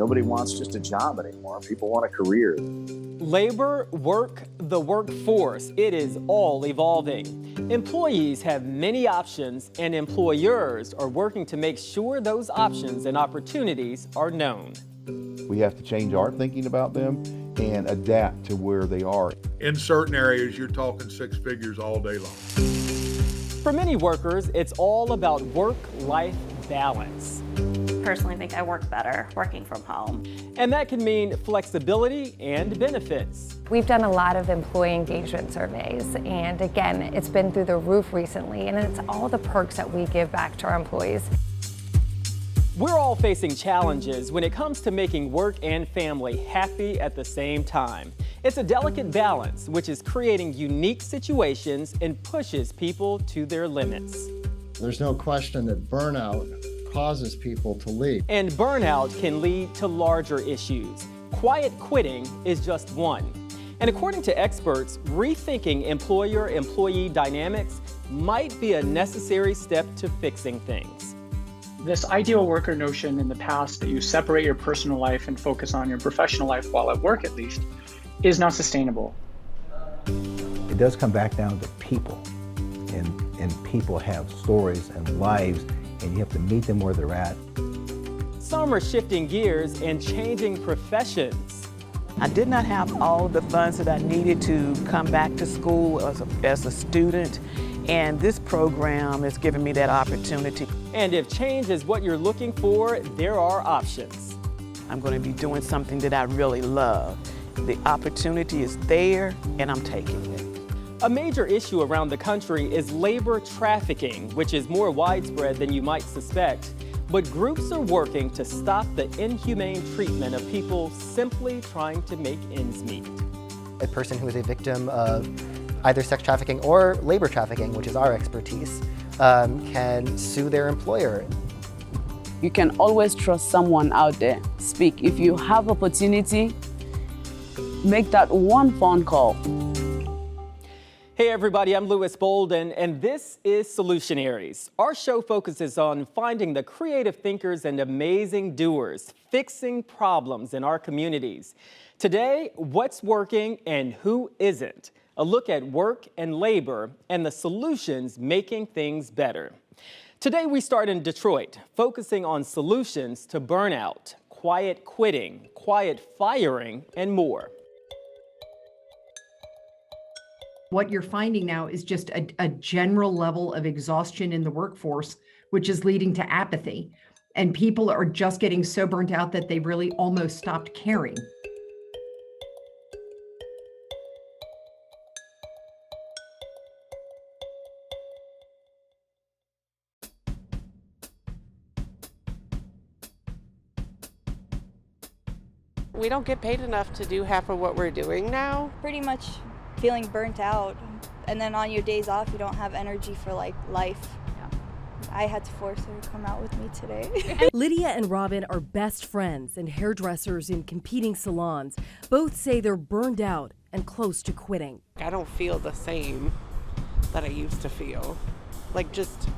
Nobody wants just a job anymore. People want a career. Labor, work, the workforce, it is all evolving. Employees have many options, and employers are working to make sure those options and opportunities are known. We have to change our thinking about them and adapt to where they are. In certain areas, you're talking six figures all day long. For many workers, it's all about work-life balance. Personally think I work better working from home. And that can mean flexibility and benefits. We've done a lot of employee engagement surveys, and again, it's been through the roof recently, and it's all the perks that we give back to our employees. We're all facing challenges when it comes to making work and family happy at the same time. It's a delicate balance, which is creating unique situations and pushes people to their limits. There's no question that burnout causes people to leave. And burnout can lead to larger issues. Quiet quitting is just one. And according to experts, rethinking employer-employee dynamics might be a necessary step to fixing things. This ideal worker notion in the past that you separate your personal life and focus on your professional life while at work at least is not sustainable. It does come back down to people, and people have stories and lives, and you have to meet them where they're at. Some are shifting gears and changing professions. I did not have all the funds that I needed to come back to school as a student, and this program has given me that opportunity. And if change is what you're looking for, there are options. I'm going to be doing something that I really love. The opportunity is there, and I'm taking it. A major issue around the country is labor trafficking, which is more widespread than you might suspect. But groups are working to stop the inhumane treatment of people simply trying to make ends meet. A person who is a victim of either sex trafficking or labor trafficking, which is our expertise, can sue their employer. You can always trust someone out there. Speak. If you have opportunity, make that one phone call. Hey everybody, I'm Louis Bolden, and this is Solutionaries. Our show focuses on finding the creative thinkers and amazing doers, fixing problems in our communities. Today, what's working and who isn't? A look at work and labor and the solutions making things better. Today we start in Detroit, focusing on solutions to burnout, quiet quitting, quiet firing, and more. What you're finding now is just a general level of exhaustion in the workforce, which is leading to apathy. And people are just getting so burnt out that they really almost stopped caring. We don't get paid enough to do half of what we're doing now. Pretty much feeling burnt out, and then on your days off you don't have energy for like life. I had to force her to come out with me today. Lydia and Robin are best friends and hairdressers in competing salons. Both say they're burned out and close to quitting. I don't feel the same that I used to feel. Like, just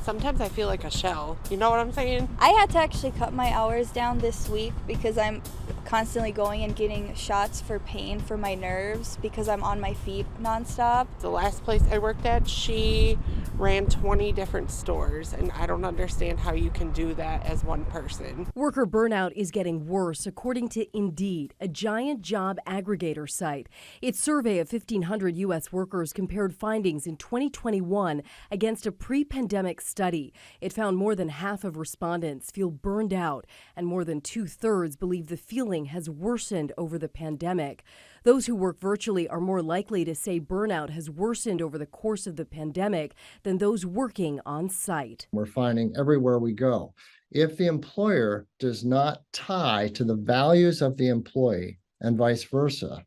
sometimes I feel like a shell. You know what I'm saying? I had to actually cut my hours down this week because I'm constantly going and getting shots for pain for my nerves because I'm on my feet nonstop. The last place I worked at, she ran 20 different stores, and I don't understand how you can do that as one person. Worker burnout is getting worse, according to Indeed, a giant job aggregator site. Its survey of 1,500 U.S. workers compared findings in 2021 against a pre-pandemic study. It found more than half of respondents feel burned out, and more than 2/3 believe the feeling has worsened over the pandemic. Those who work virtually are more likely to say burnout has worsened over the course of the pandemic than those working on site. We're finding everywhere we go, if the employer does not tie to the values of the employee and vice versa,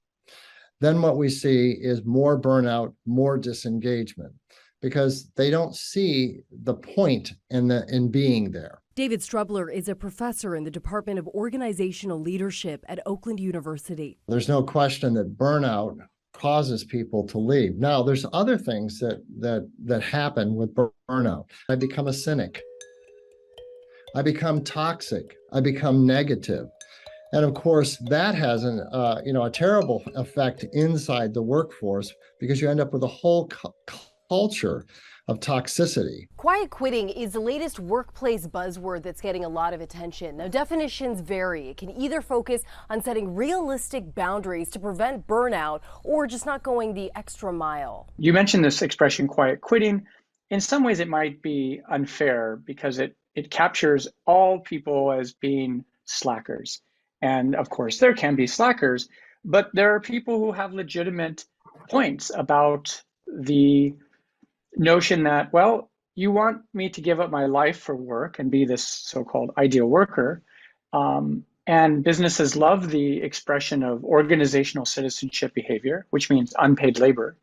then what we see is more burnout, more disengagement, because they don't see the point in being there. David Strubler is a professor in the Department of Organizational Leadership at Oakland University. There's no question that burnout causes people to leave. Now, there's other things that happen with burnout. I become a cynic. I become toxic, I become negative. And of course, that has a terrible effect inside the workforce because you end up with a whole culture of toxicity. Quiet quitting is the latest workplace buzzword that's getting a lot of attention. Now, definitions vary. It can either focus on setting realistic boundaries to prevent burnout or just not going the extra mile. You mentioned this expression, quiet quitting. In some ways, it might be unfair because it captures all people as being slackers. And of course, there can be slackers, but there are people who have legitimate points about the notion that, well, you want me to give up my life for work and be this so-called ideal worker. And businesses love the expression of organizational citizenship behavior, which means unpaid labor.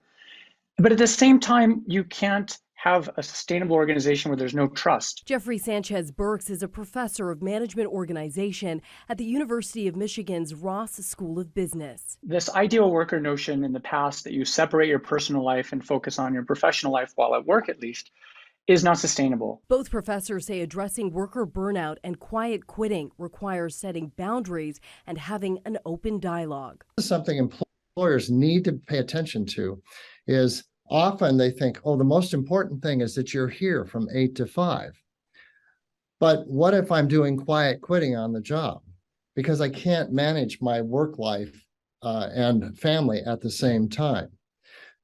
But at the same time, you can't have a sustainable organization where there's no trust. Jeffrey Sanchez Burks is a professor of management organization at the University of Michigan's Ross School of Business. This ideal worker notion in the past that you separate your personal life and focus on your professional life while at work, at least, is not sustainable. Both professors say addressing worker burnout and quiet quitting requires setting boundaries and having an open dialogue. Something employers need to pay attention to is often they think, oh, the most important thing is that you're here from 8 to 5. But what if I'm doing quiet quitting on the job? Because I can't manage my work life and family at the same time.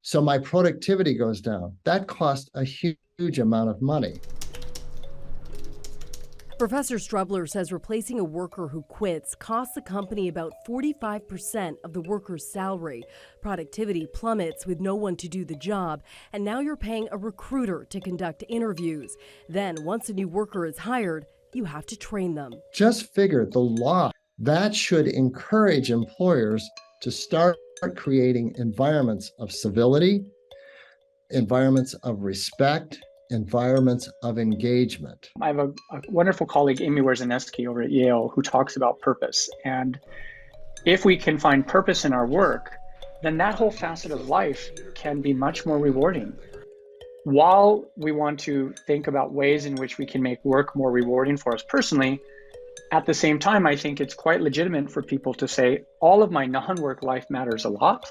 So my productivity goes down. That costs a huge amount of money. Professor Strubler says replacing a worker who quits costs the company about 45% of the worker's salary. Productivity plummets with no one to do the job, and now you're paying a recruiter to conduct interviews. Then, once a new worker is hired, you have to train them. Just figure the law. That should encourage employers to start creating environments of civility, environments of respect, environments of engagement. I have a wonderful colleague, Amy Wierzyniecki, over at Yale, who talks about purpose. And if we can find purpose in our work, then that whole facet of life can be much more rewarding. While we want to think about ways in which we can make work more rewarding for us personally, at the same time, I think it's quite legitimate for people to say, all of my non-work life matters a lot.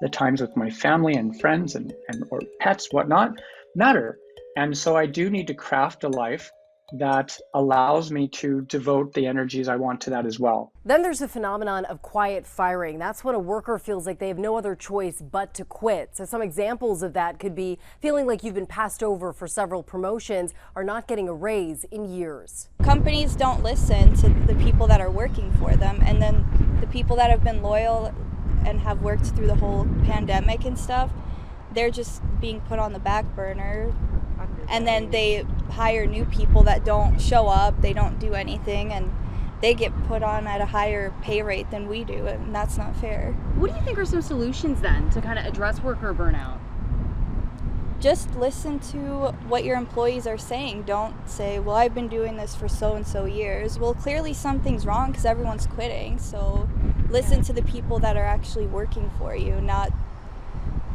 The times with my family and friends and or pets, whatnot, matter. And so I do need to craft a life that allows me to devote the energies I want to that as well. Then there's the phenomenon of quiet firing. That's when a worker feels like they have no other choice but to quit. So some examples of that could be feeling like you've been passed over for several promotions or not getting a raise in years. Companies don't listen to the people that are working for them, and then the people that have been loyal and have worked through the whole pandemic and stuff, they're just being put on the back burner. And then they hire new people that don't show up, they don't do anything, and they get put on at a higher pay rate than we do, and that's not fair. What do you think are some solutions then to kind of address worker burnout? Just listen to what your employees are saying. Don't say, well, I've been doing this for so and so years. Well, clearly something's wrong because everyone's quitting. So listen to the people that are actually working for you, not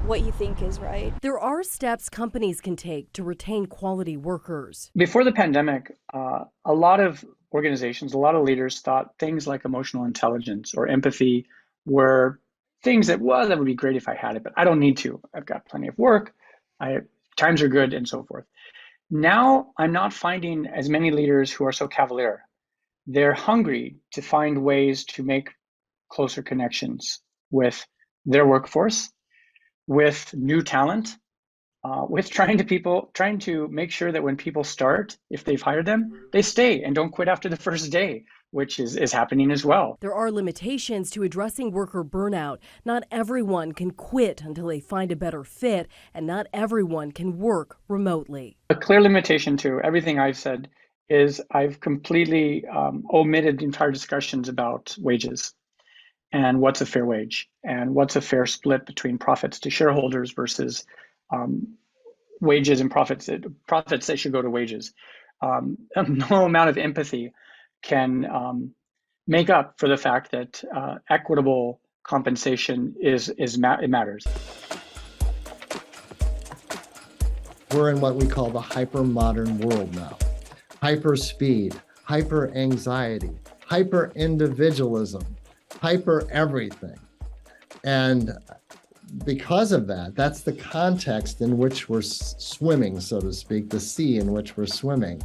what you think is right. There are steps companies can take to retain quality workers. Before the pandemic, a lot of organizations, a lot of leaders thought things like emotional intelligence or empathy were things that, well, that would be great if I had it, but I don't need to. I've got plenty of work. Times are good and so forth. Now I'm not finding as many leaders who are so cavalier. They're hungry to find ways to make closer connections with their workforce, with new talent, with trying to make sure that when people start, if they've hired them, they stay and don't quit after the first day, which is happening as well. There are limitations to addressing worker burnout. Not everyone can quit until they find a better fit, and not everyone can work remotely. A clear limitation to everything I've said is I've completely omitted entire discussions about wages and what's a fair wage and what's a fair split between profits to shareholders versus wages and profits that should go to wages. No amount of empathy can make up for the fact that equitable compensation it matters. We're in what we call the hyper-modern world now. Hyper speed, hyper anxiety, hyper individualism, hyper everything. And because of that, that's the context in which we're swimming, so to speak, the sea in which we're swimming.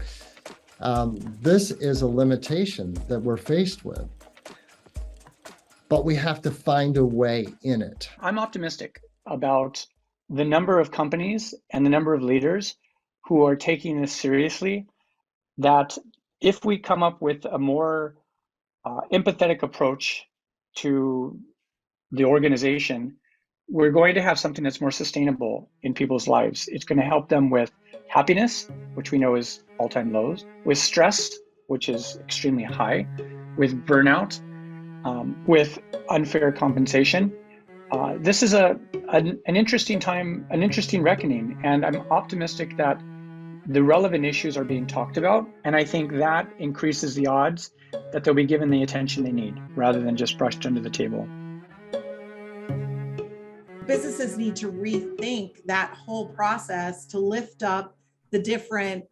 This is a limitation that we're faced with, but we have to find a way in it. I'm optimistic about the number of companies and the number of leaders who are taking this seriously, that if we come up with a more empathetic approach to the organization, we're going to have something that's more sustainable in people's lives. It's going to help them with happiness, which we know is all-time lows, with stress, which is extremely high, with burnout, with unfair compensation. This is an interesting time, an interesting reckoning, and I'm optimistic that the relevant issues are being talked about, and I think that increases the odds that they'll be given the attention they need, rather than just brushed under the table. Businesses need to rethink that whole process to lift up the different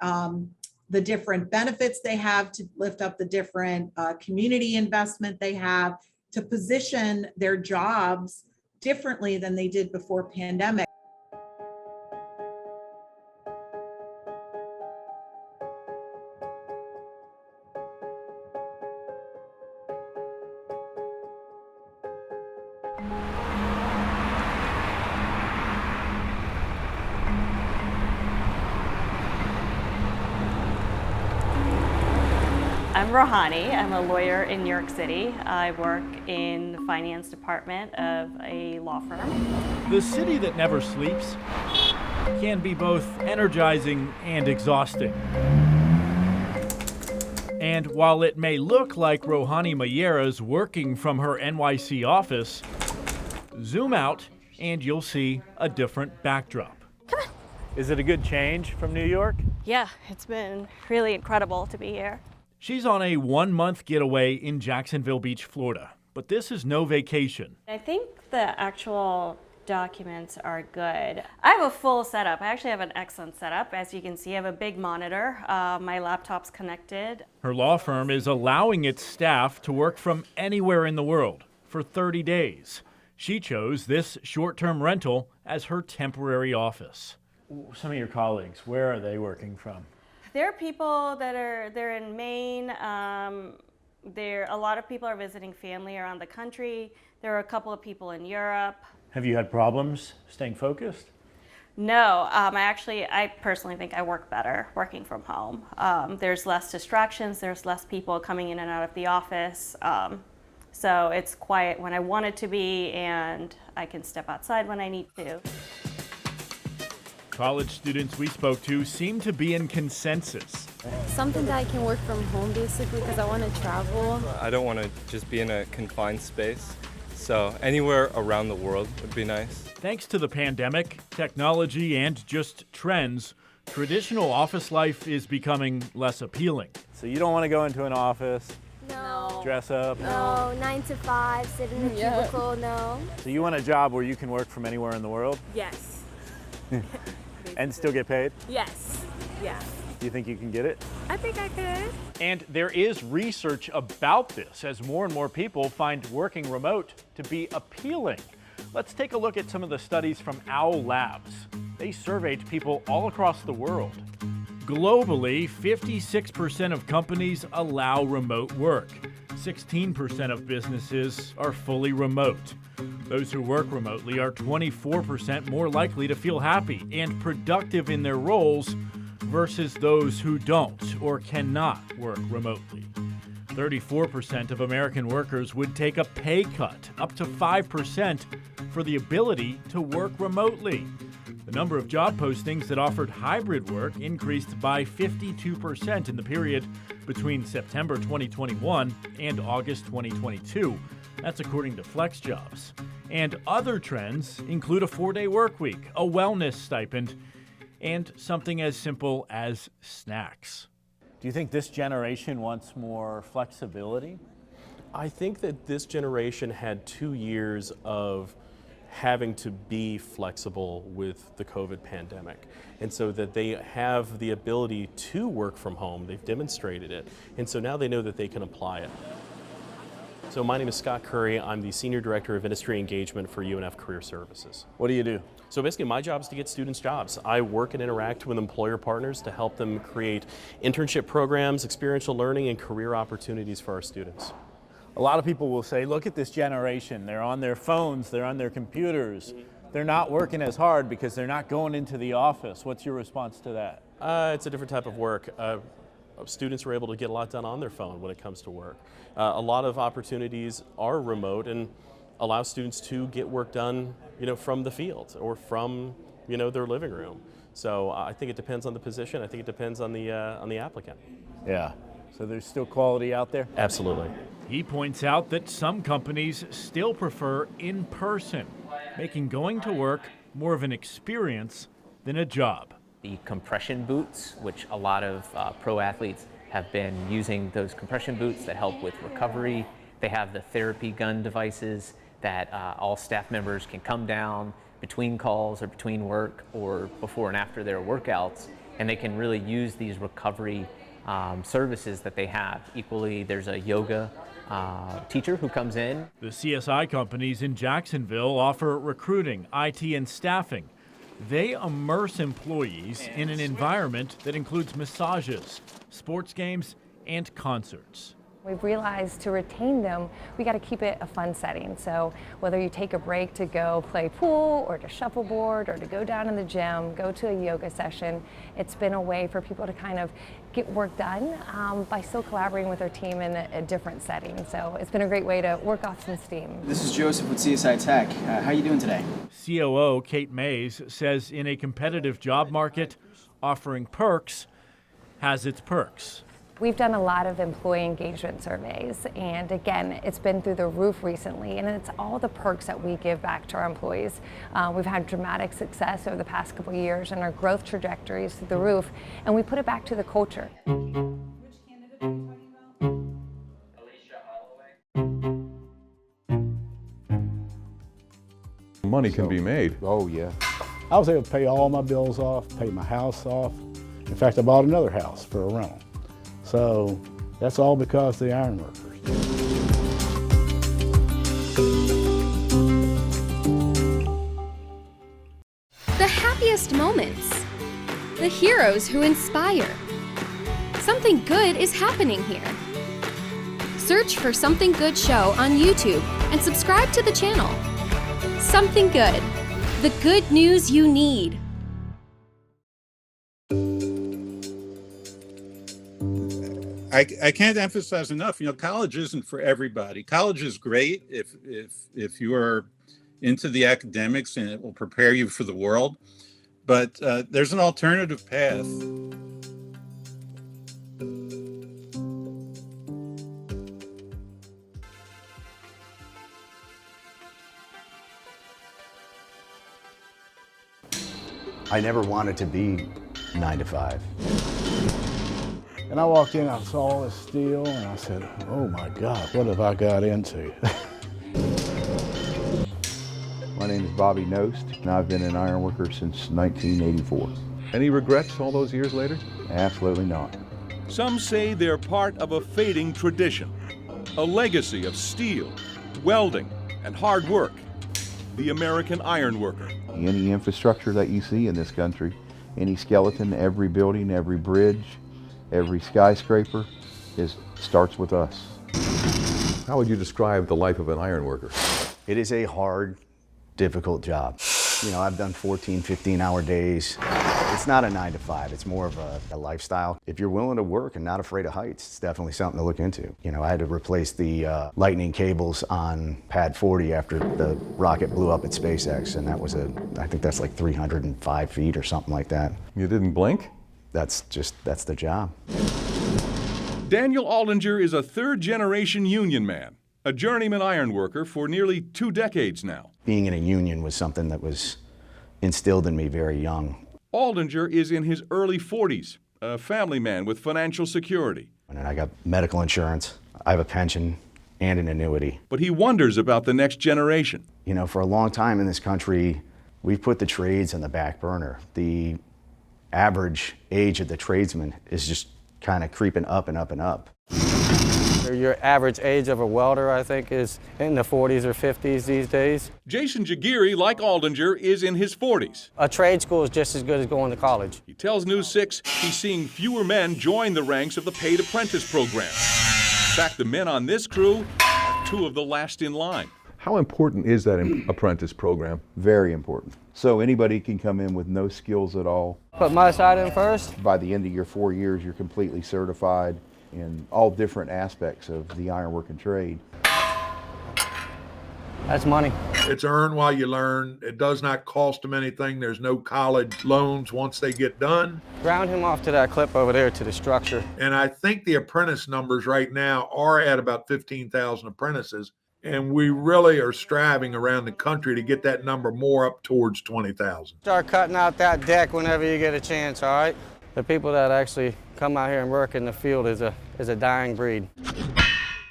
benefits they have, to lift up the different community investment they have, to position their jobs differently than they did before pandemic. I'm Rohani. I'm a lawyer in New York City. I work in the finance department of a law firm. The city that never sleeps can be both energizing and exhausting. And while it may look like Rohani Mayera's working from her NYC office, zoom out and you'll see a different backdrop. Is it a good change from New York? Yeah, it's been really incredible to be here. She's on a 1-month getaway in Jacksonville Beach, Florida. But this is no vacation. I think the actual documents are good. I have a full setup. I actually have an excellent setup. As you can see, I have a big monitor. My laptop's connected. Her law firm is allowing its staff to work from anywhere in the world for 30 days. She chose this short-term rental as her temporary office. Some of your colleagues, where are they working from? There are people they're in Maine. A lot of people are visiting family around the country. There are a couple of people in Europe. Have you had problems staying focused? No, I personally think I work better working from home. There's less distractions, there's less people coming in and out of the office. So it's quiet when I want it to be, and I can step outside when I need to. College students we spoke to seem to be in consensus. Something that I can work from home, basically, because I want to travel. I don't want to just be in a confined space, so anywhere around the world would be nice. Thanks to the pandemic, technology, and just trends, traditional office life is becoming less appealing. So you don't want to go into an office, no. Dress up? No, 9 to 5, sit in a cubicle, no. So you want a job where you can work from anywhere in the world? Yes. And still get paid? Yes, yeah. Do you think you can get it? I think I could. And there is research about this as more and more people find working remote to be appealing. Let's take a look at some of the studies from OWL Labs. They surveyed people all across the world. Globally, 56% of companies allow remote work. 16% of businesses are fully remote. Those who work remotely are 24% more likely to feel happy and productive in their roles versus those who don't or cannot work remotely. 34% of American workers would take a pay cut, up to 5%, for the ability to work remotely. The number of job postings that offered hybrid work increased by 52% in the period between September 2021 and August 2022. That's according to FlexJobs. And other trends include a 4-day work week, a wellness stipend, and something as simple as snacks. Do you think this generation wants more flexibility? I think that this generation had 2 years of having to be flexible with the COVID pandemic. And so that they have the ability to work from home, they've demonstrated it. And so now they know that they can apply it. So my name is Scott Curry. I'm the Senior Director of Industry Engagement for UNF Career Services. What do you do? So basically my job is to get students jobs. I work and interact with employer partners to help them create internship programs, experiential learning, and career opportunities for our students. A lot of people will say, look at this generation. They're on their phones, they're on their computers. They're not working as hard because they're not going into the office. What's your response to that? It's a different type of work. Students are able to get a lot done on their phone when it comes to work. A lot of opportunities are remote and allow students to get work done, from the field or from, their living room. So I think it depends on the position. I think it depends on the applicant. Yeah. So there's still quality out there? Absolutely. He points out that some companies still prefer in-person, making going to work more of an experience than a job. The compression boots, which a lot of pro athletes have been using those compression boots that help with recovery. They have the therapy gun devices that all staff members can come down between calls or between work or before and after their workouts, and they can really use these recovery services that they have. Equally, there's a yoga teacher who comes in. The CSI companies in Jacksonville offer recruiting, IT, and staffing. They immerse employees in an environment that includes massages, sports games, and concerts. We've realized to retain them, we got to keep it a fun setting. So whether you take a break to go play pool or to shuffleboard or to go down in the gym, go to a yoga session, it's been a way for people to kind of get work done by still collaborating with their team in a different setting. So it's been a great way to work off some steam. This is Joseph with CSI Tech. How are you doing today? COO Kate Mays says in a competitive job market, offering perks has its perks. We've done a lot of employee engagement surveys, and again, it's been through the roof recently, and it's all the perks that we give back to our employees. We've had dramatic success over the past couple of years, and our growth trajectory is through the roof, and we put it back to the culture. Money can be made. Oh, yeah. I was able to pay all my bills off, pay my house off. In fact, I bought another house for a rental. So that's all because of the iron workers. The happiest moments. The heroes who inspire. Something good is happening here. Search for Something Good Show on YouTube and subscribe to the channel. Something Good. The good news you need. I can't emphasize enough, college isn't for everybody. College is great if you are into the academics and it will prepare you for the world, but there's an alternative path. I never wanted to be 9 to 5. And I walked in, I saw all this steel, and I said, oh my God, what have I got into? My name is Bobby Nost, and I've been an ironworker since 1984. Any regrets all those years later? Absolutely not. Some say they're part of a fading tradition, a legacy of steel, welding, and hard work. The American ironworker. Any infrastructure that you see in this country, any skeleton, every building, every bridge, every skyscraper starts with us. How would you describe the life of an ironworker? It is a hard, difficult job. I've done 14, 15-hour days. It's not a 9 to 5, it's more of a lifestyle. If you're willing to work and not afraid of heights, it's definitely something to look into. I had to replace the lightning cables on pad 40 after the rocket blew up at SpaceX, and I think that's like 305 feet or something like that. You didn't blink? That's the job. Daniel Aldinger is a third-generation union man, a journeyman ironworker for nearly 2 decades now. Being in a union was something that was instilled in me very young. Aldinger is in his early 40s, a family man with financial security. And I got medical insurance, I have a pension, and an annuity. But he wonders about the next generation. You know, for a long time in this country, we've put the trades on the back burner. The average age of the tradesman is just kind of creeping up and up and up. Your average age of a welder, I think, is in the 40s or 50s these days. Jason Jagiri, like Aldinger, is in his 40s. A trade school is just as good as going to college. He tells News 6 he's seeing fewer men join the ranks of the paid apprentice program. In fact, the men on this crew are two of the last in line. How important is that apprentice program? Very important. So anybody can come in with no skills at all. Put my side in first. By the end of your 4 years, you're completely certified in all different aspects of the ironworking trade. That's money. It's earn while you learn. It does not cost them anything. There's no college loans once they get done. Ground him off to that clip over there to the structure. And I think the apprentice numbers right now are at about 15,000 apprentices. And we really are striving around the country to get that number more up towards 20,000. Start cutting out that deck whenever you get a chance, all right? The people that actually come out here and work in the field is a dying breed.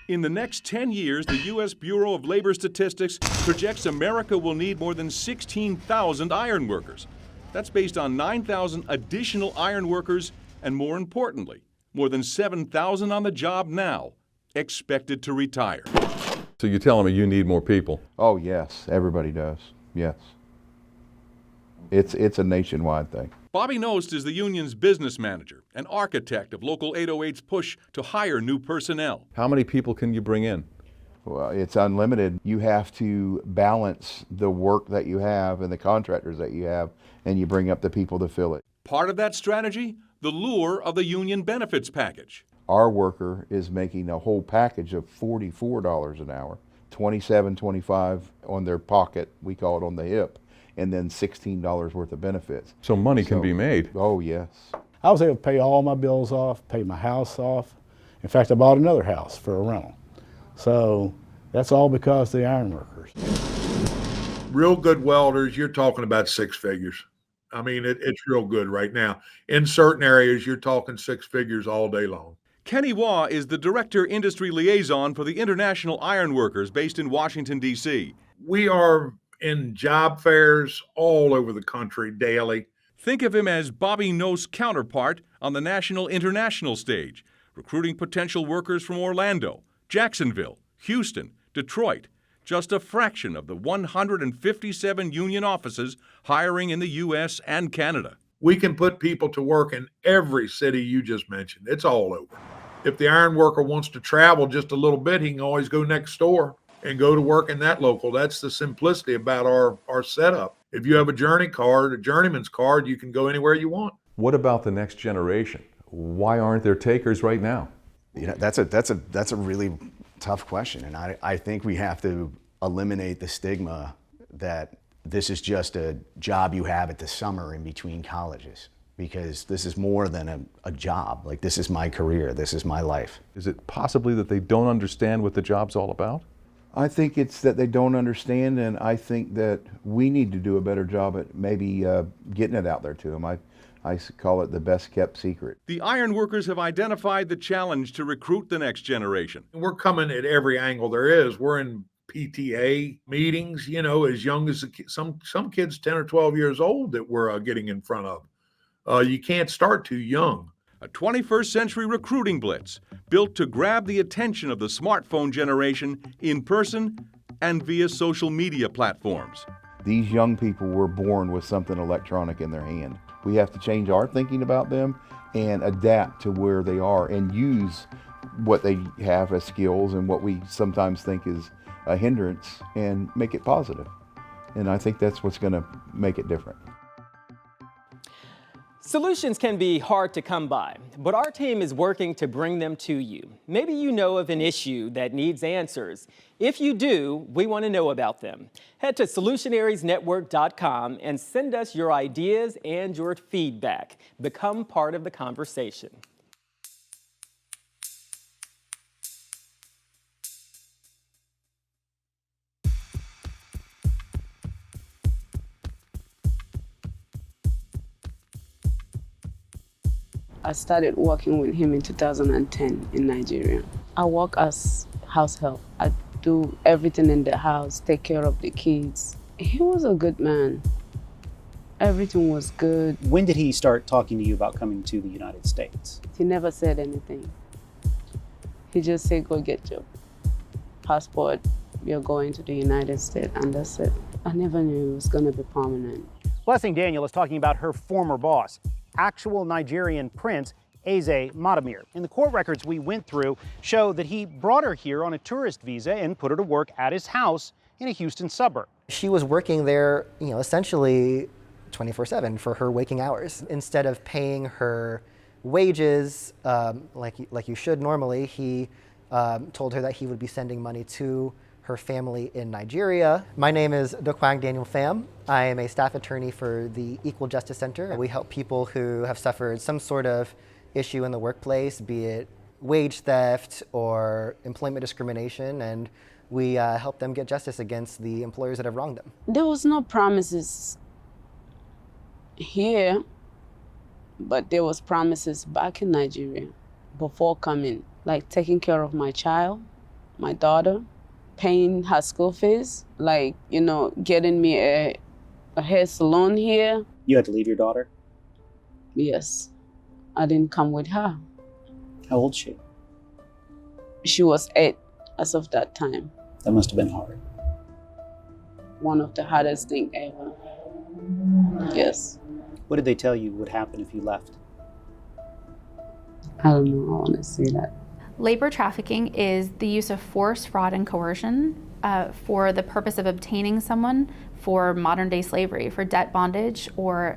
In the next 10 years, the U.S. Bureau of Labor Statistics projects America will need more than 16,000 iron workers. That's based on 9,000 additional iron workers, and more importantly, more than 7,000 on the job now, expected to retire. So you're telling me you need more people? Oh yes, everybody does, yes. It's a nationwide thing. Bobby Nost is the union's business manager, an architect of Local 808's push to hire new personnel. How many people can you bring in? Well, it's unlimited. You have to balance the work that you have and the contractors that you have, and you bring up the people to fill it. Part of that strategy, the lure of the union benefits package. Our worker is making a whole package of $44 an hour, $27, $25 on their pocket, we call it on the hip, and then $16 worth of benefits. So money can be made. Oh, yes. I was able to pay all my bills off, pay my house off. In fact, I bought another house for a rental. So that's all because of the iron workers. Real good welders, you're talking about six figures. I mean, it's real good right now. In certain areas, you're talking six figures all day long. Kenny Waugh is the Director Industry Liaison for the International Iron Workers based in Washington, D.C. We are in job fairs all over the country daily. Think of him as Bobby Nost's counterpart on the national international stage, recruiting potential workers from Orlando, Jacksonville, Houston, Detroit, just a fraction of the 157 union offices hiring in the U.S. and Canada. We can put people to work in every city you just mentioned. It's all over. If the iron worker wants to travel just a little bit, he can always go next door and go to work in that local. That's the simplicity about our setup. If you have a journey card, a journeyman's card, you can go anywhere you want. What about the next generation? Why aren't there takers right now? You know, that's a really tough question, and I think we have to eliminate the stigma that this is just a job you have at the summer in between colleges, because this is more than a job. Like, this is my career, this is my life. Is it possibly that they don't understand what the job's all about? I think it's that they don't understand, and I think that we need to do a better job at maybe getting it out there to them. I call it the best kept secret. The iron workers have identified the challenge to recruit the next generation. We're coming at every angle there is. We're in PTA meetings, you know, as young as some kids 10 or 12 years old that we're getting in front of. You can't start too young. A 21st century recruiting blitz built to grab the attention of the smartphone generation in person and via social media platforms. These young people were born with something electronic in their hand. We have to change our thinking about them and adapt to where they are and use what they have as skills and what we sometimes think is a hindrance and make it positive. And I think that's what's going to make it different. Solutions can be hard to come by, but our team is working to bring them to you. Maybe you know of an issue that needs answers. If you do, we want to know about them. Head to solutionariesnetwork.com and send us your ideas and your feedback. Become part of the conversation. I started working with him in 2010 in Nigeria. I work as house help. I do everything in the house, take care of the kids. He was a good man. Everything was good. When did he start talking to you about coming to the United States? He never said anything. He just said, go get your passport. You're going to the United States, and that's it. I never knew it was going to be permanent. Blessing Daniel is talking about her former boss, actual Nigerian prince Eze Matamir. And the court records we went through show that he brought her here on a tourist visa and put her to work at his house in a Houston suburb. She was working there, essentially 24/7 for her waking hours. Instead of paying her wages like you should normally, he told her that he would be sending money to her family in Nigeria. My name is Dokwang Daniel Pham. I am a staff attorney for the Equal Justice Center. We help people who have suffered some sort of issue in the workplace, be it wage theft or employment discrimination, and we help them get justice against the employers that have wronged them. There was no promises here, but there was promises back in Nigeria before coming, like taking care of my child, my daughter, paying her school fees, like, getting me a hair salon here. You had to leave your daughter? Yes. I didn't come with her. How old is she? She was 8 as of that time. That must have been hard. One of the hardest things ever. Yes. What did they tell you would happen if you left? I don't know, I want to say that. Labor trafficking is the use of force, fraud, and coercion for the purpose of obtaining someone for modern day slavery, for debt bondage or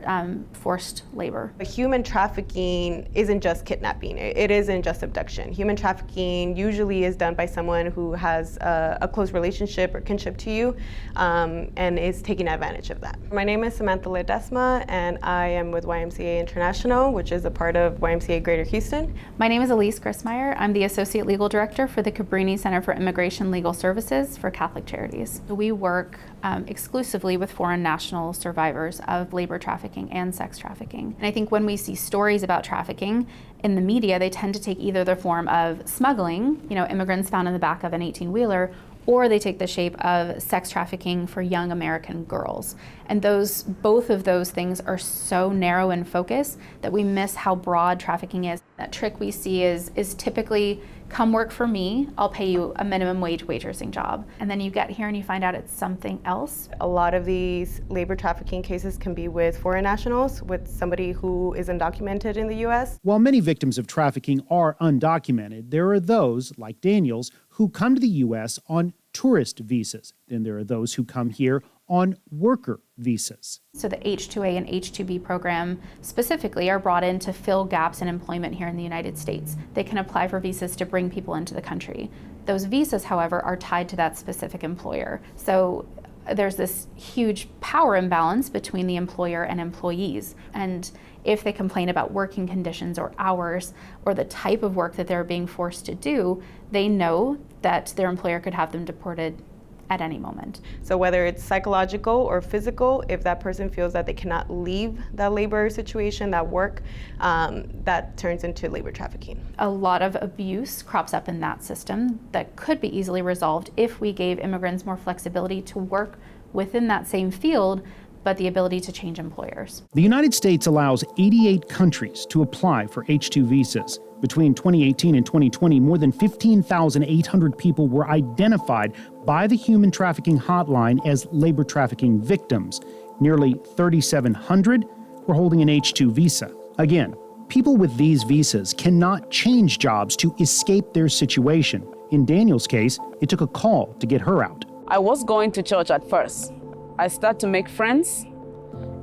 forced labor. Human trafficking isn't just kidnapping, it isn't just abduction. Human trafficking usually is done by someone who has a close relationship or kinship to you and is taking advantage of that. My name is Samantha Ledesma and I am with YMCA International, which is a part of YMCA Greater Houston. My name is Elise Grissmeyer. I'm the Associate Legal Director for the Cabrini Center for Immigration Legal Services for Catholic Charities. We work exclusively with foreign national survivors of labor trafficking and sex trafficking. And I think when we see stories about trafficking in the media, they tend to take either the form of smuggling, immigrants found in the back of an 18-wheeler, or they take the shape of sex trafficking for young American girls. And both of those things are so narrow in focus that we miss how broad trafficking is. That trick we see is typically, come work for me, I'll pay you a minimum wage waitressing job. And then you get here and you find out it's something else. A lot of these labor trafficking cases can be with foreign nationals, with somebody who is undocumented in the US. While many victims of trafficking are undocumented, there are those, like Daniel's, who come to the U.S. on tourist visas. Then there are those who come here on worker visas. So the H-2A and H-2B program specifically are brought in to fill gaps in employment here in the United States. They can apply for visas to bring people into the country. Those visas, however, are tied to that specific employer. So there's this huge power imbalance between the employer and employees. And if they complain about working conditions or hours or the type of work that they're being forced to do, they know that their employer could have them deported at any moment. So whether it's psychological or physical, if that person feels that they cannot leave that labor situation, that work, that turns into labor trafficking. A lot of abuse crops up in that system that could be easily resolved if we gave immigrants more flexibility to work within that same field, but the ability to change employers. The United States allows 88 countries to apply for H-2 visas. Between 2018 and 2020, more than 15,800 people were identified by the human trafficking hotline as labor trafficking victims. Nearly 3,700 were holding an H-2 visa. Again, people with these visas cannot change jobs to escape their situation. In Daniel's case, it took a call to get her out. I was going to church at first. I started to make friends,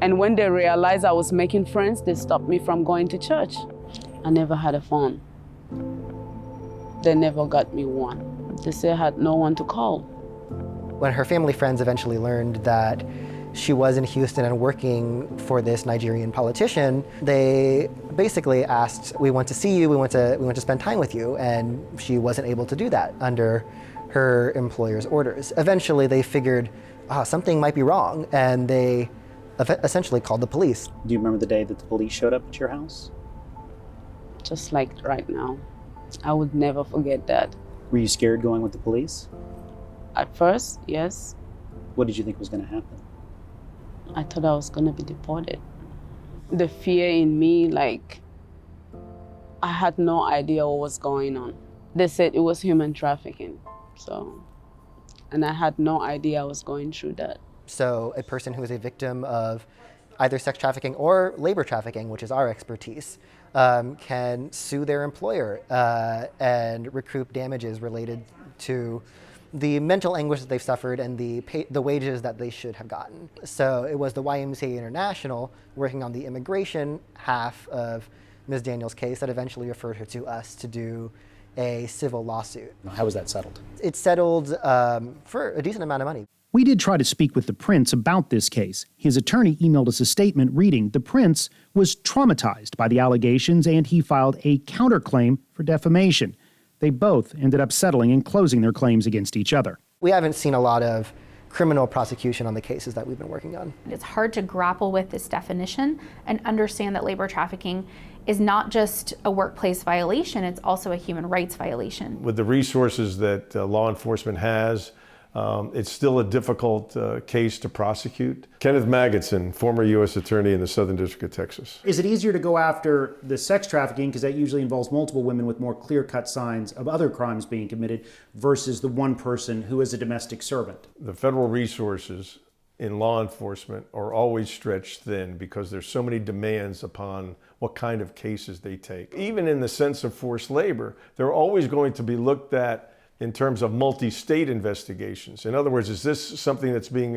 and when they realized I was making friends, they stopped me from going to church. I never had a phone. They never got me one. They said I had no one to call. When her family friends eventually learned that she was in Houston and working for this Nigerian politician, they basically asked, we want to see you, we want to spend time with you, and she wasn't able to do that under her employer's orders. Eventually they figured, something might be wrong, and they essentially called the police. Do you remember the day that the police showed up at your house? Just like right now. I would never forget that. Were you scared going with the police? At first, yes. What did you think was going to happen? I thought I was going to be deported. The fear in me, like, I had no idea what was going on. They said it was human trafficking, and I had no idea I was going through that. So a person who is a victim of either sex trafficking or labor trafficking, which is our expertise, can sue their employer and recoup damages related to the mental anguish that they've suffered and the wages that they should have gotten. So it was the YMCA International, working on the immigration half of Ms. Daniels' case, that eventually referred her to us to do a civil lawsuit. How was that settled? It's settled for a decent amount of money. We did try to speak with the prince about this case. His attorney emailed us a statement reading the prince was traumatized by the allegations and he filed a counterclaim for defamation. They both ended up settling and closing their claims against each other. We haven't seen a lot of criminal prosecution on the cases that we've been working on. It's hard to grapple with this definition and understand that labor trafficking is not just a workplace violation, it's also a human rights violation. With the resources that law enforcement has, it's still a difficult case to prosecute. Kenneth Magidson, former U.S. Attorney in the Southern District of Texas. Is it easier to go after the sex trafficking, because that usually involves multiple women with more clear-cut signs of other crimes being committed, versus the one person who is a domestic servant? The federal resources in law enforcement are always stretched thin because there's so many demands upon what kind of cases they take. Even in the sense of forced labor, they're always going to be looked at in terms of multi-state investigations. In other words, is this something that's being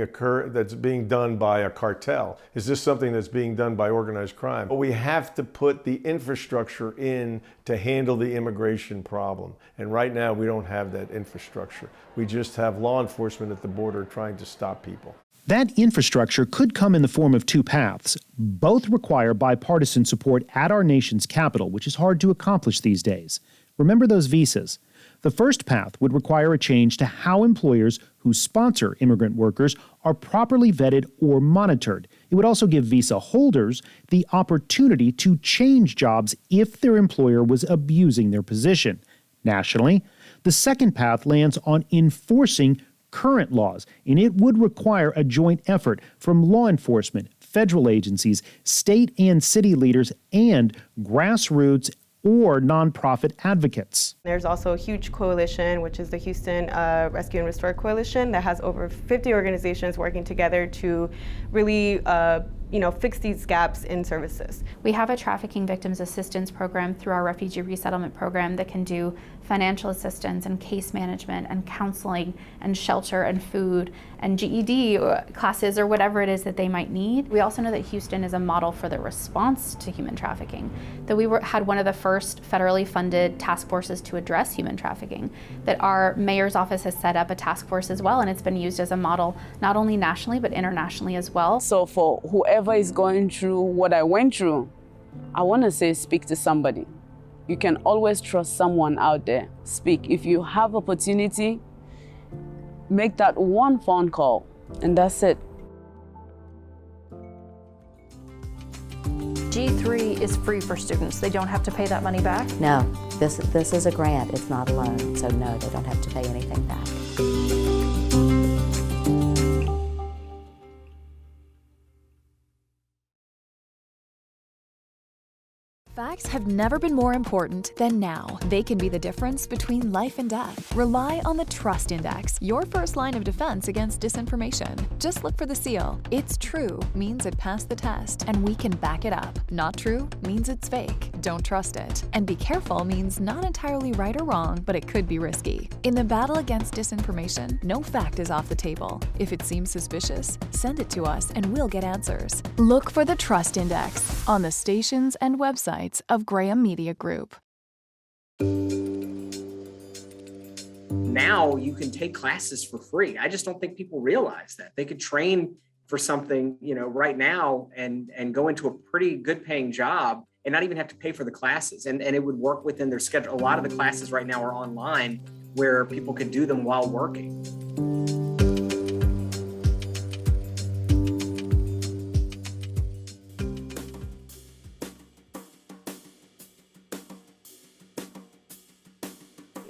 done by a cartel? Is this something that's being done by organized crime? But we have to put the infrastructure in to handle the immigration problem. And right now, we don't have that infrastructure. We just have law enforcement at the border trying to stop people. That infrastructure could come in the form of two paths. Both require bipartisan support at our nation's capital, which is hard to accomplish these days. Remember those visas. The first path would require a change to how employers who sponsor immigrant workers are properly vetted or monitored. It would also give visa holders the opportunity to change jobs if their employer was abusing their position. Nationally, the second path lands on enforcing current laws, and it would require a joint effort from law enforcement, federal agencies, state and city leaders, and grassroots or nonprofit advocates. There's also a huge coalition, which is the Houston Rescue and Restore Coalition, that has over 50 organizations working together to really fix these gaps in services. We have a trafficking victims assistance program through our refugee resettlement program that can do financial assistance and case management and counseling and shelter and food and GED classes or whatever it is that they might need. We also know that Houston is a model for the response to human trafficking, that we had one of the first federally funded task forces to address human trafficking, that our mayor's office has set up a task force as well, and it's been used as a model not only nationally but internationally as well. So for whoever is going through what I went through, I want to say speak to somebody. You can always trust someone out there. Speak. If you have opportunity, make that one phone call, and that's it. G3 is free for students. They don't have to pay that money back? No, this is a grant. It's not a loan. So no, they don't have to pay anything back. Facts have never been more important than now. They can be the difference between life and death. Rely on the Trust Index, your first line of defense against disinformation. Just look for the seal. It's true means it passed the test, and we can back it up. Not true means it's fake. Don't trust it. And be careful means not entirely right or wrong, but it could be risky. In the battle against disinformation, no fact is off the table. If it seems suspicious, send it to us and we'll get answers. Look for the Trust Index on the stations and websites of Graham Media Group. Now you can take classes for free. I just don't think people realize that. They could train for something, right now and go into a pretty good paying job and not even have to pay for the classes. And it would work within their schedule. A lot of the classes right now are online where people could do them while working.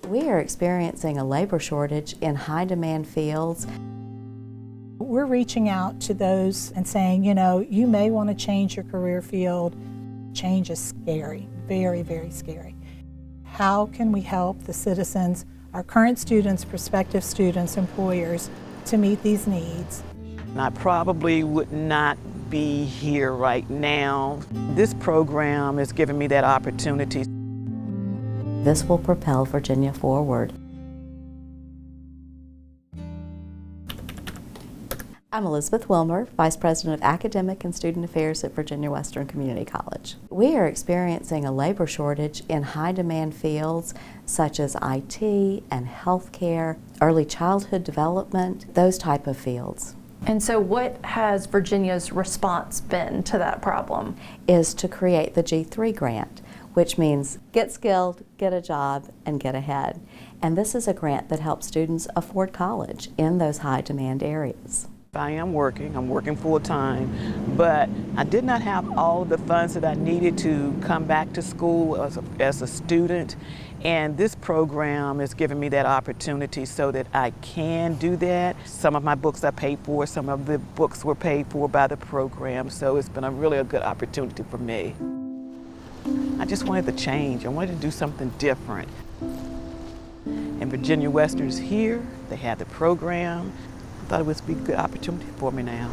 We are experiencing a labor shortage in high demand fields. We're reaching out to those and saying, you know, you may want to change your career field. Change is scary, very, very scary. How can we help the citizens, our current students, prospective students, employers, to meet these needs? I probably would not be here right now. This program is giving me that opportunity. This will propel Virginia forward. I'm Elizabeth Wilmer, Vice President of Academic and Student Affairs at Virginia Western Community College. We are experiencing a labor shortage in high demand fields such as IT and healthcare, early childhood development, those type of fields. And so what has Virginia's response been to that problem? Is to create the G3 grant, which means get skilled, get a job, and get ahead. And this is a grant that helps students afford college in those high demand areas. I am working, I'm working full time, but I did not have all of the funds that I needed to come back to school as a student. And this program is giving me that opportunity so that I can do that. Some of my books I paid for, some of the books were paid for by the program, so it's been really a good opportunity for me. I just wanted to change, I wanted to do something different. And Virginia Western's here, they have the program. I thought it would be a good opportunity for me now.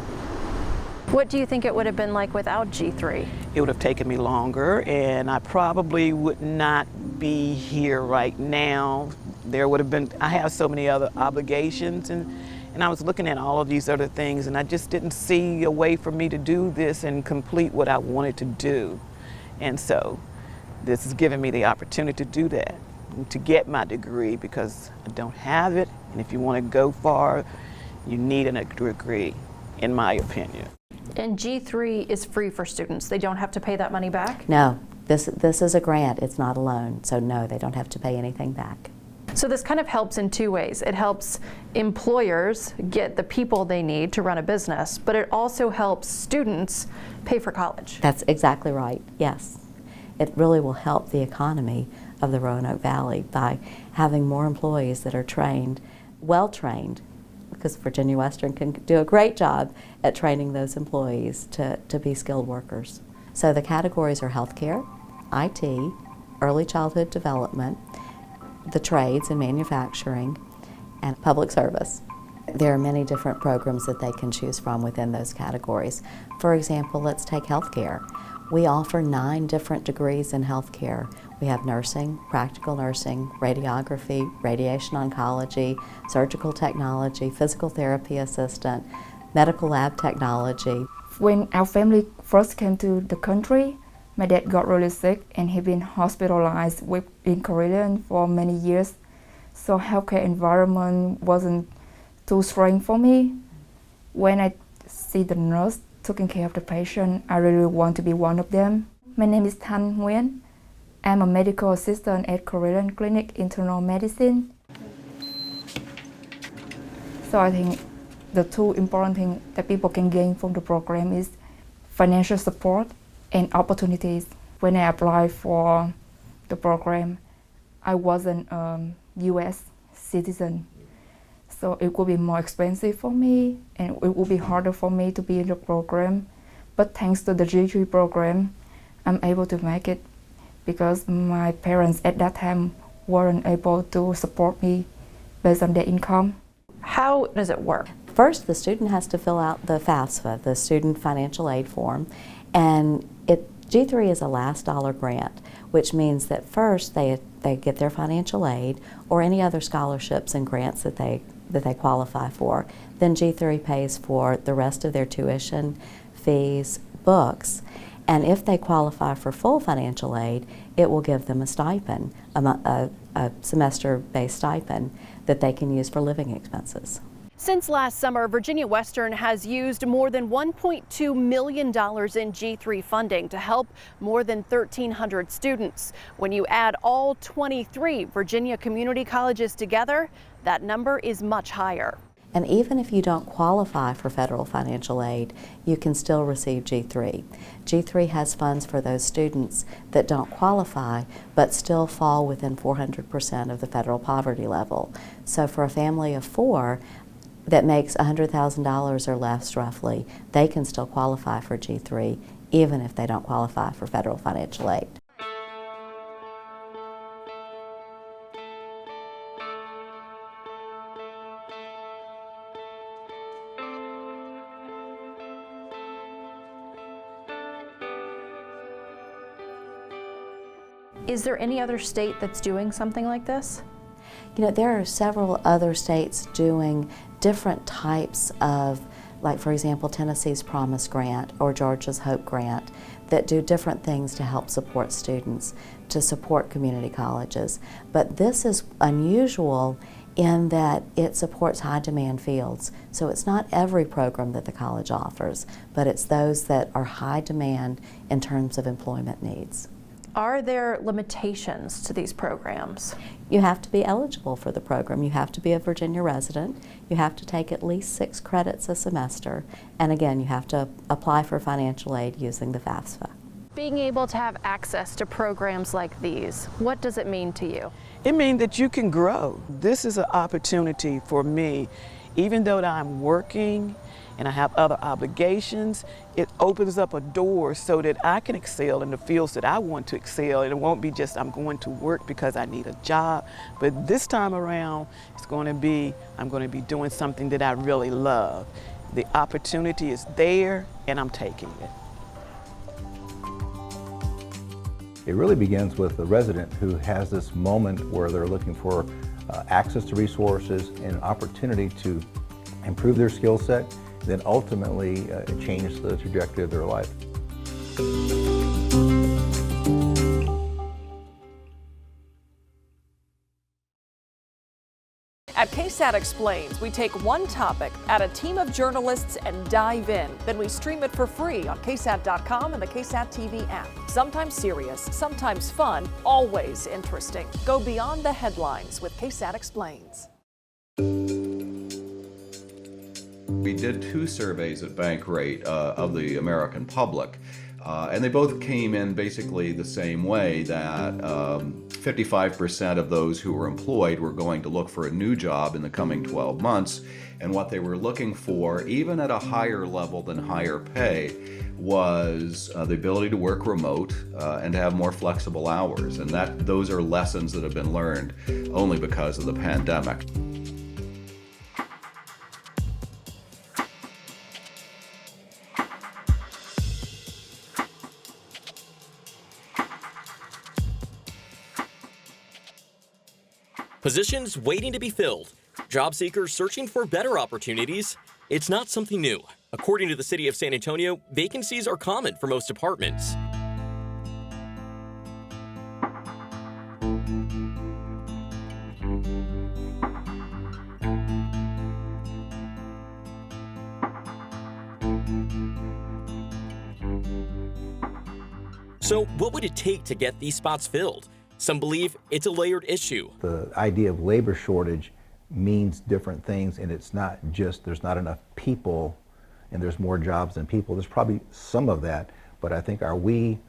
What do you think it would have been like without G3? It would have taken me longer, and I probably would not be here right now. There would have been, I have so many other obligations, and I was looking at all of these other things, and I just didn't see a way for me to do this and complete what I wanted to do. And so this is giving me the opportunity to do that, to get my degree, because I don't have it, and if you want to go far, you need a degree, in my opinion. And G3 is free for students. They don't have to pay that money back? No, this is a grant, it's not a loan, so no, they don't have to pay anything back. So this kind of helps in two ways. It helps employers get the people they need to run a business, but it also helps students pay for college. That's exactly right, yes. It really will help the economy of the Roanoke Valley by having more employees that are trained, well-trained, because Virginia Western can do a great job at training those employees to be skilled workers. So the categories are healthcare, IT, early childhood development, the trades and manufacturing, and public service. There are many different programs that they can choose from within those categories. For example, let's take healthcare. We offer 9 different degrees in healthcare. We have nursing, practical nursing, radiography, radiation oncology, surgical technology, physical therapy assistant, medical lab technology. When our family first came to the country, my dad got really sick and he'd been hospitalized in Korea for many years. So healthcare environment wasn't too strong for me. When I see the nurse taking care of the patient, I really want to be one of them. My name is Thanh Nguyen. I'm a medical assistant at Korean Clinic Internal Medicine. So I think the two important things that people can gain from the program is financial support and opportunities. When I applied for the program, I wasn't a US citizen. So it would be more expensive for me and it would be harder for me to be in the program. But thanks to the G3 program, I'm able to make it because my parents at that time weren't able to support me based on their income. How does it work? First, the student has to fill out the FAFSA, the Student Financial Aid Form, and G3 is a last dollar grant, which means that first they get their financial aid or any other scholarships and grants that they qualify for. Then G3 pays for the rest of their tuition, fees, books, and if they qualify for full financial aid, it will give them a stipend, a semester-based stipend that they can use for living expenses. Since last summer, Virginia Western has used more than $1.2 million in G3 funding to help more than 1,300 students. When you add all 23 Virginia community colleges together, that number is much higher. And even if you don't qualify for federal financial aid, you can still receive G3. G3 has funds for those students that don't qualify but still fall within 400% of the federal poverty level. So for a family of 4 that makes $100,000 or less roughly, they can still qualify for G3 even if they don't qualify for federal financial aid. Is there any other state that's doing something like this? You know, there are several other states doing different types of, like for example, Tennessee's Promise Grant or Georgia's Hope Grant, that do different things to help support students, to support community colleges. But this is unusual in that it supports high demand fields. So it's not every program that the college offers, but it's those that are high demand in terms of employment needs. Are there limitations to these programs? You have to be eligible for the program. You have to be a Virginia resident. You have to take at least 6 credits a semester. And again, you have to apply for financial aid using the FAFSA. Being able to have access to programs like these, what does it mean to you? It means that you can grow. This is an opportunity for me. Even though that I'm working and I have other obligations, it opens up a door so that I can excel in the fields that I want to excel. And it won't be just I'm going to work because I need a job, but this time around it's going to be I'm going to be doing something that I really love. The opportunity is there and I'm taking it. It really begins with the resident who has this moment where they're looking for access to resources and an opportunity to improve their skill set, then ultimately change the trajectory of their life. At KSAT Explains, we take one topic, add a team of journalists, and dive in. Then we stream it for free on KSAT.com and the KSAT TV app. Sometimes serious, sometimes fun, always interesting. Go beyond the headlines with KSAT Explains. We did 2 surveys at Bankrate of the American public, and they both came in basically the same way, that 55% of those who were employed were going to look for a new job in the coming 12 months, and what they were looking for, even at a higher level than higher pay, was the ability to work remote and to have more flexible hours, and those are lessons that have been learned only because of the pandemic. Positions waiting to be filled. Job seekers searching for better opportunities. It's not something new. According to the City of San Antonio, vacancies are common for most departments. So what would it take to get these spots filled? Some believe it's a layered issue. The idea of labor shortage means different things, and it's not just there's not enough people and there's more jobs than people. There's probably some of that, but I think are we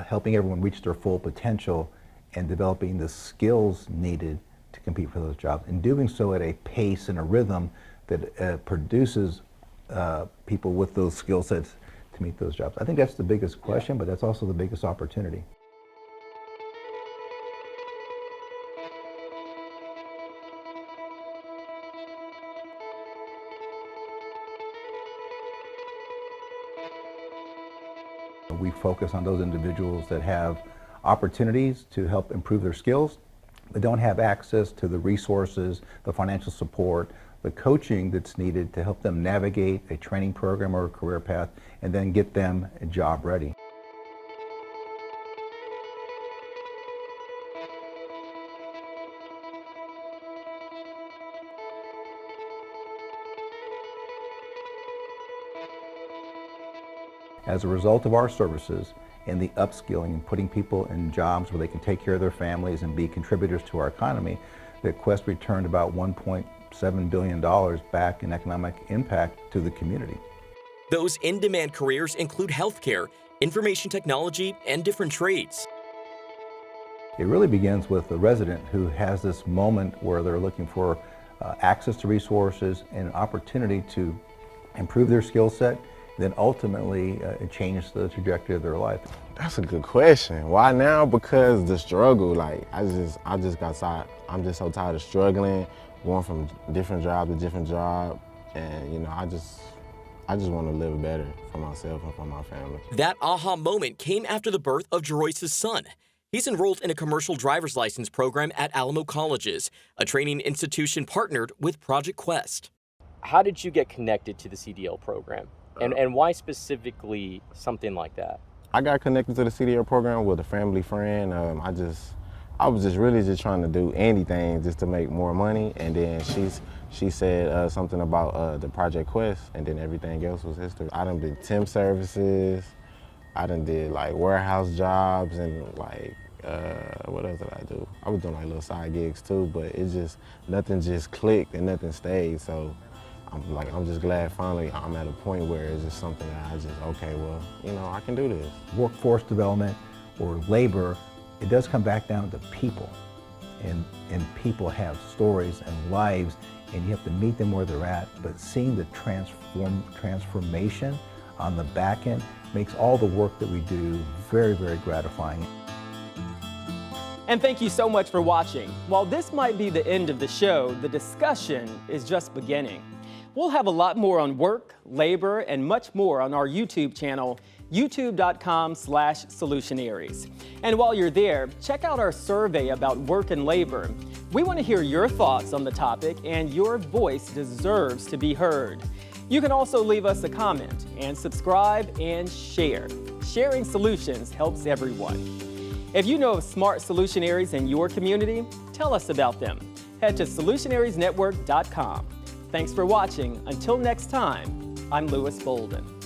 helping everyone reach their full potential and developing the skills needed to compete for those jobs, and doing so at a pace and a rhythm that produces people with those skill sets to meet those jobs. I think that's the biggest question, but that's also the biggest opportunity. We focus on those individuals that have opportunities to help improve their skills, but don't have access to the resources, the financial support, the coaching that's needed to help them navigate a training program or a career path and then get them job ready. As a result of our services and the upskilling and putting people in jobs where they can take care of their families and be contributors to our economy, that Quest returned about $1.2 $7 billion back in economic impact to the community. Those in-demand careers include healthcare, information technology, and different trades. It really begins with the resident who has this moment where they're looking for access to resources and an opportunity to improve their skill set, then ultimately change the trajectory of their life. That's a good question. Why now? Because the struggle, like I just got tired. I'm just so tired of struggling, going from different job to different job, and you know, I just want to live better for myself and for my family. That aha moment came after the birth of Jeroice's son. He's enrolled in a commercial driver's license program at Alamo Colleges, a training institution partnered with Project Quest. How did you get connected to the CDL program? And why specifically something like that? I got connected to the CDL program with a family friend. I was just really trying to do anything just to make more money, and then she said something about the Project Quest, and then everything else was history. I done did temp services, I done did like warehouse jobs, and like what else did I do? I was doing like little side gigs too, but nothing just clicked and nothing stayed. So I'm just glad finally I'm at a point where it's just something that okay, well, you know, I can do this. Workforce development or labor, it does come back down to people. And people have stories and lives, and you have to meet them where they're at, but seeing the transformation on the back end makes all the work that we do very, very gratifying. And thank you so much for watching. While this might be the end of the show, the discussion is just beginning. We'll have a lot more on work, labor, and much more on our YouTube channel, youtube.com/Solutionaries. And while you're there, check out our survey about work and labor. We want to hear your thoughts on the topic, and your voice deserves to be heard. You can also leave us a comment and subscribe and share. Sharing solutions helps everyone. If you know of smart solutionaries in your community, tell us about them. Head to solutionariesnetwork.com. Thanks for watching. Until next time, I'm Lewis Bolden.